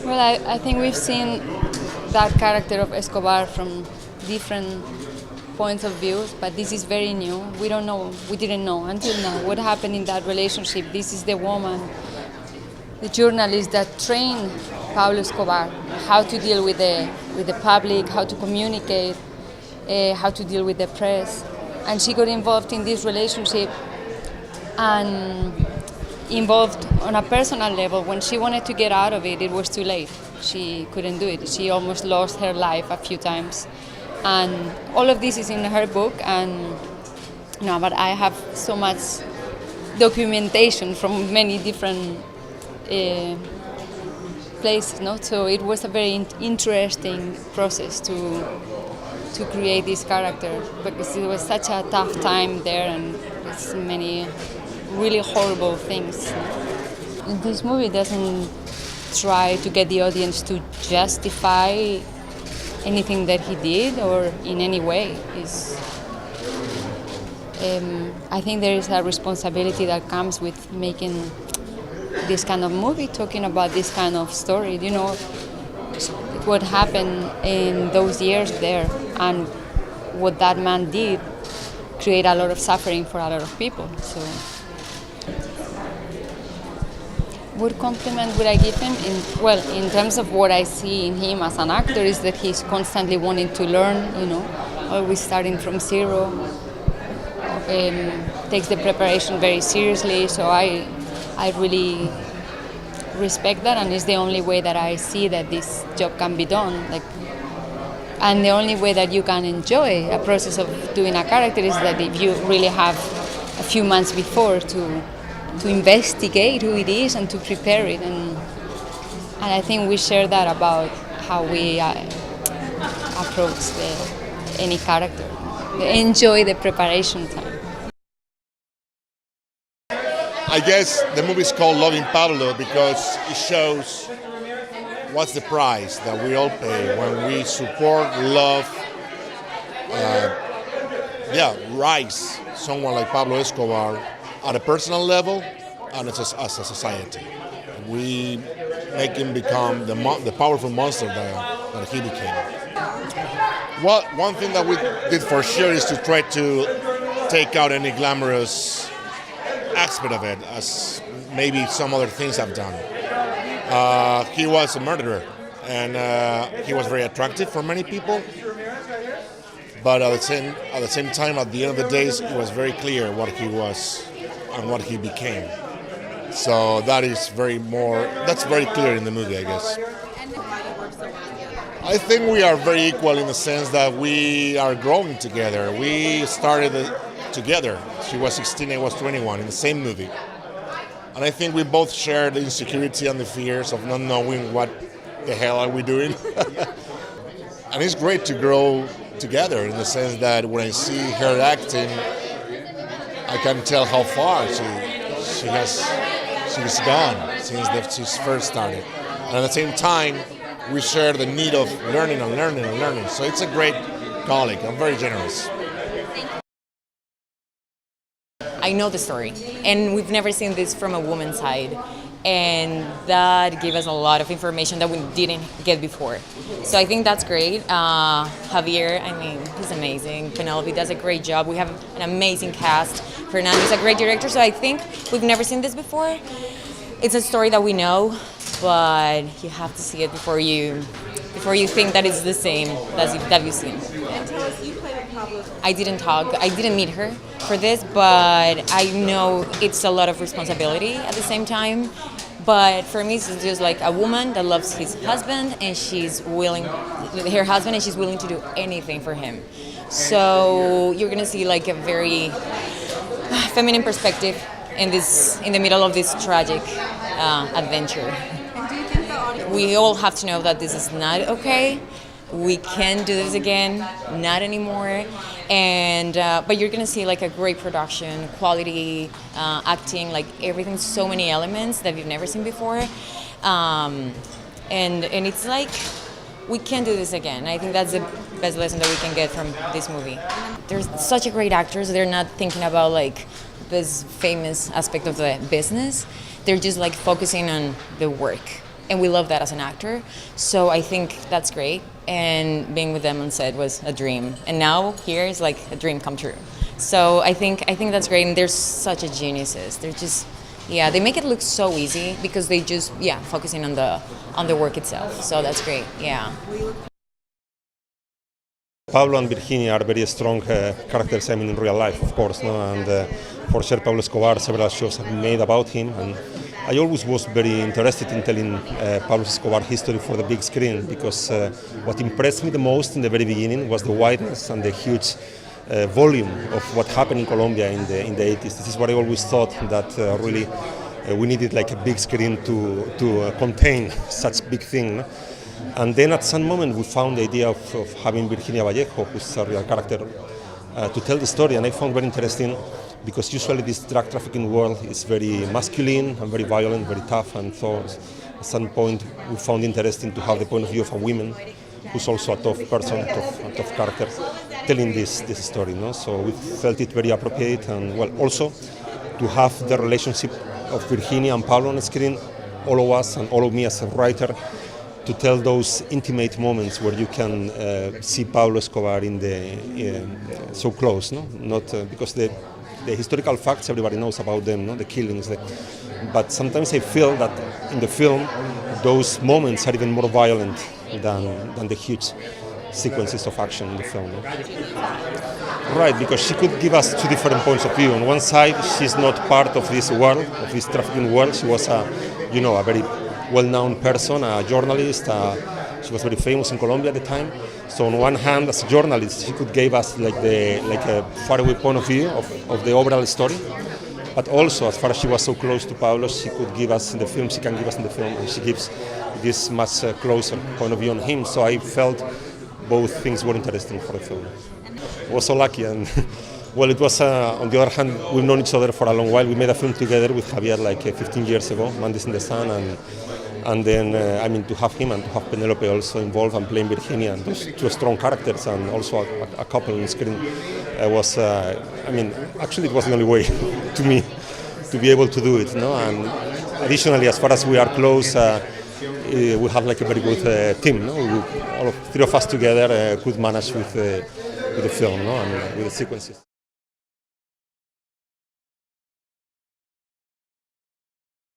Well, I think we've seen that character of Escobar from different points of views, but this is very new. We didn't know until now what happened in that relationship. This is the woman, the journalist that trained Pablo Escobar how to deal with the public, how to communicate, how to deal with the press. And she got involved in this relationship and involved on a personal level. When she wanted to get out of it, it was too late. She couldn't do it. She almost lost her life a few times. And all of this is in her book, and but I have so much documentation from many different places, so it was a very interesting process to create this character, because it was such a tough time there, and there's many really horrible things. This movie doesn't try to get the audience to justify anything that he did or in any way. I think there is a responsibility that comes with making this kind of movie, talking about this kind of story, what happened in those years there, and what that man did create a lot of suffering for a lot of people. So what compliment would I give him? In terms of what I see in him as an actor, is that he's constantly wanting to learn, always starting from zero. Takes the preparation very seriously, so I really respect that, and it's the only way that I see that this job can be done. And the only way that you can enjoy a process of doing a character is that if you really have a few months before to investigate who it is and to prepare it, and I think we share that about how we approach any character. Enjoy the preparation time. I guess the movie is called Loving Pablo because it shows what's the price that we all pay when we support, love, rise someone like Pablo Escobar at a personal level and as a society. We make him become the powerful monster that he became. Well, one thing that we did for sure is to try to take out any glamorous aspect of it, as maybe some other things have done. He was a murderer, and he was very attractive for many people. But at the same time, at the end of the days, it was very clear what he was and what he became. So that's very clear in the movie, I guess. I think we are very equal in the sense that we are growing together. We started together. She was 16, I was 21 in the same movie. And I think we both share the insecurity and the fears of not knowing what the hell are we doing. And it's great to grow together in the sense that when I see her acting, I can tell how far she's gone since she first started. And at the same time, we share the need of learning and learning and learning. So it's a great colleague. I'm very generous. I know the story, and we've never seen this from a woman's side, and that gave us a lot of information that we didn't get before. So I think that's great. Javier, he's amazing. Penelope does a great job. We have an amazing cast. Fernando is a great director, so I think we've never seen this before. It's a story that we know, but you have to see it before you think that it's the same that you've seen. I didn't meet her for this, but I know it's a lot of responsibility at the same time. But for me, it's just like a woman that loves her husband, and she's willing to do anything for him. So you're gonna see like a very feminine perspective in the middle of this tragic adventure. We all have to know that this is not okay. We can't do this again, not anymore. And but you're gonna see like a great production, quality, acting, like everything, so many elements that you've never seen before. And it's like we can't do this again. I think that's the best lesson that we can get from this movie. They're such a great actors. They're not thinking about like this famous aspect of the business. They're just like focusing on the work. and we love that as an actor. So I think that's great. And being with them on set was a dream. And now here is like a dream come true. So I think that's great. And they're such a geniuses. They're just, yeah, they make it look so easy because they just, yeah, focusing on the work itself. So that's great. Yeah. Pablo and Virginia are very strong characters, I mean, in real life, of course, no? And for sure, Pablo Escobar, several shows have been made about him, and I always was very interested in telling Pablo Escobar history for the big screen, because what impressed me the most in the very beginning was the wideness and the huge volume of what happened in Colombia in the 80s. This is what I always thought, that really we needed like a big screen to contain such big thing. No? And then at some moment we found the idea of having Virginia Vallejo, who's a real character, to tell the story, and I found very interesting because usually this drug trafficking world is very masculine and very violent, very tough, and so at some point we found interesting to have the point of view of a woman who's also a tough person, a tough character, telling this story. No? So we felt it very appropriate, and well, also to have the relationship of Virginia and Pablo on the screen, all of us and all of me as a writer, to tell those intimate moments where you can see Pablo Escobar in the so close, no? Not because the historical facts everybody knows about them, no? The killings, but sometimes I feel that in the film those moments are even more violent than the huge sequences of action in the film. No? Right, because she could give us two different points of view. On one side, she's not part of this world, of this trafficking world. She was a very well-known person, a journalist. She was very famous in Colombia at the time. So on one hand, as a journalist, she could give us like a faraway point of view of the overall story. But also, as far as she was so close to Pablo, she could give us in the film. She can give us in the film, and she gives this much closer point of view on him. So I felt both things were interesting for the film. I was so lucky, and well, it was on the other hand, we've known each other for a long while. We made a film together with Javier like 15 years ago, Mondays in the Sun, and then to have him and to have Penelope also involved and playing Virginia, and those two strong characters, and also a couple on screen was actually it was the only way to me to be able to do it, no? And additionally, as far as we are close, we have like a very good team, no? All of three of us together could manage with the film, no? And with the sequences.